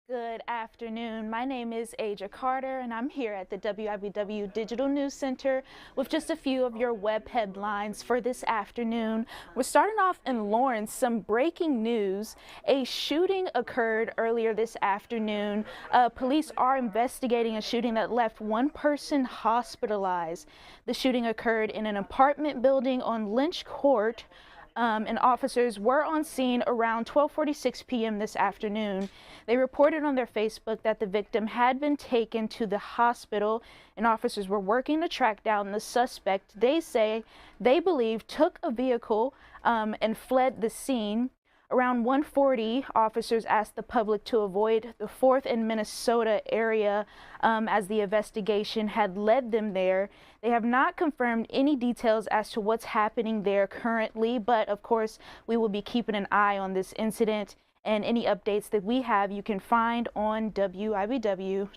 Good afternoon. My name is Aja Carter, and I'm here at the WIBW Digital News Center with just a few of your web headlines for this afternoon. We're starting off in Lawrence. Some breaking news. A shooting occurred earlier this afternoon. Police are investigating a shooting that left one person hospitalized. The shooting occurred in an apartment building on Lynch Court. And officers were on scene around 12:46 p.m. this afternoon. They reported on their Facebook that the victim had been taken to the hospital, and officers were working to track down the suspect. They say they believe took a vehicle and fled the scene. Around 1:40, officers asked the public to avoid the 4th and Minnesota area as the investigation had led them there. They have not confirmed any details as to what's happening there currently, but of course, we will be keeping an eye on this incident, and any updates that we have you can find on WIBW.com.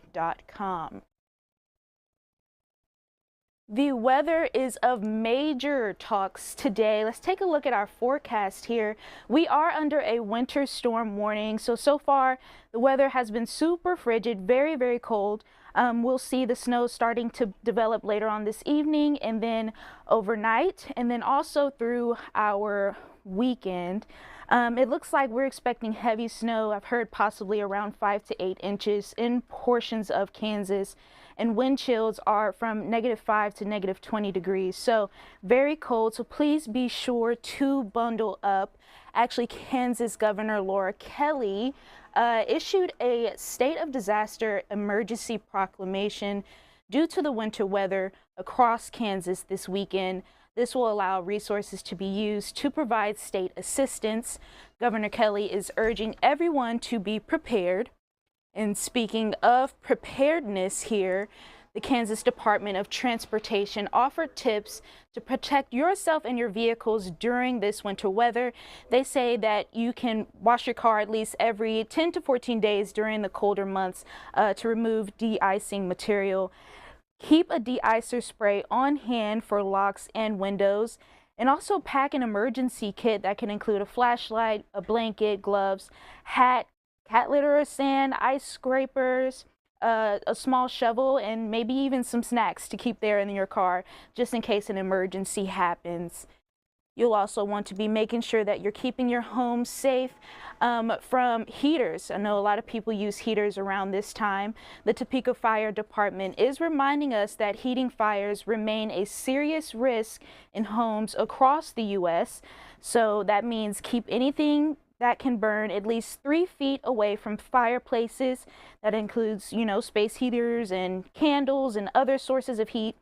The weather is of major talks today. Let's take a look at our forecast here. We are under a winter storm warning. So far, the weather has been super frigid, very, very cold. We'll see the snow starting to develop later on this evening and then overnight and then also through our weekend. It looks like we're expecting heavy snow. I've heard possibly around 5 to 8 inches in portions of Kansas, and wind chills are from -5 to -20 degrees. So very cold. So please be sure to bundle up. Actually, Kansas Governor Laura Kelly issued a state of disaster emergency proclamation due to the winter weather across Kansas this weekend. This will allow resources to be used to provide state assistance. Governor Kelly is urging everyone to be prepared. And speaking of preparedness here, the Kansas Department of Transportation offered tips to protect yourself and your vehicles during this winter weather. They say that you can wash your car at least every 10 to 14 days during the colder months to remove de-icing material. Keep a de-icer spray on hand for locks and windows, and also pack an emergency kit that can include a flashlight, a blanket, gloves, hat, cat litter or sand, ice scrapers, a small shovel, and maybe even some snacks to keep there in your car just in case an emergency happens. You'll also want to be making sure that you're keeping your home safe from heaters. I know a lot of people use heaters around this time. The Topeka Fire Department is reminding us that heating fires remain a serious risk in homes across the U.S. So that means keep anything that can burn at least 3 feet away from fireplaces. That includes, space heaters and candles and other sources of heat.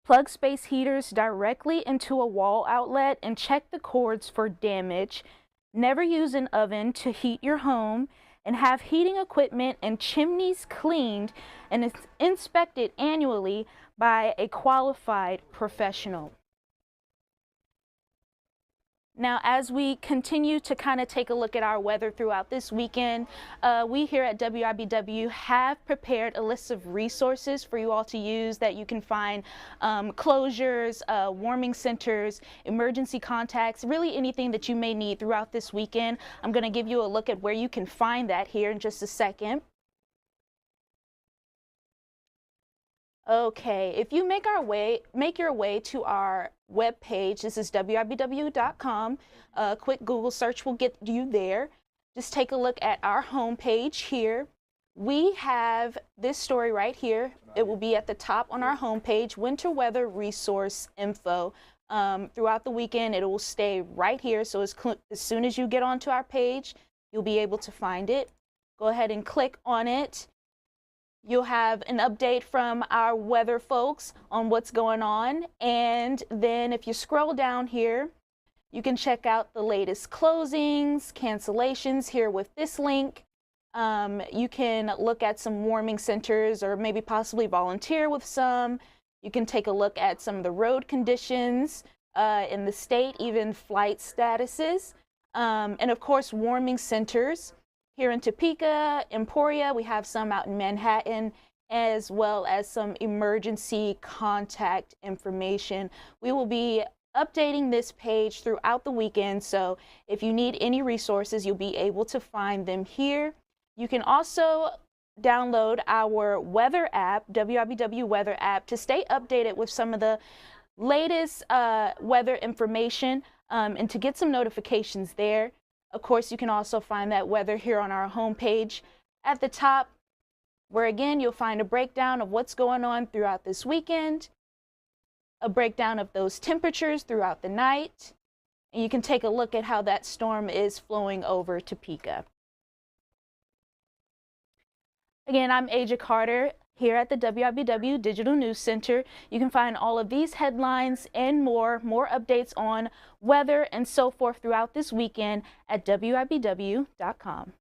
Plug space heaters directly into a wall outlet and check the cords for damage. Never use an oven to heat your home, and have heating equipment and chimneys cleaned and inspected annually by a qualified professional. Now, as we continue to kind of take a look at our weather throughout this weekend, we here at WIBW have prepared a list of resources for you all to use that you can find closures, warming centers, emergency contacts, really anything that you may need throughout this weekend. I'm going to give you a look at where you can find that here in just a second. Okay, if you make your way to our web page, this is WIBW.com. A quick Google search will get you there. Just take a look at our home page here. We have this story right here. It will be at the top on our home page, winter weather resource info. Throughout the weekend, it will stay right here. So as soon as you get onto our page, you'll be able to find it. Go ahead and click on it. You'll have an update from our weather folks on what's going on. And then if you scroll down here, you can check out the latest closings, cancellations here with this link. You can look at some warming centers or maybe possibly volunteer with some. You can take a look at some of the road conditions in the state, even flight statuses. And of course, warming centers. Here in Topeka, Emporia, we have some out in Manhattan, as well as some emergency contact information. We will be updating this page throughout the weekend, so if you need any resources, you'll be able to find them here. You can also download our weather app, WIBW weather app, to stay updated with some of the latest weather information and to get some notifications there. Of course, you can also find that weather here on our homepage at the top, where again, you'll find a breakdown of what's going on throughout this weekend, a breakdown of those temperatures throughout the night, and you can take a look at how that storm is flowing over Topeka. Again, I'm Aja Carter here at the WIBW Digital News Center. You can find all of these headlines and more updates on weather and so forth throughout this weekend at WIBW.com.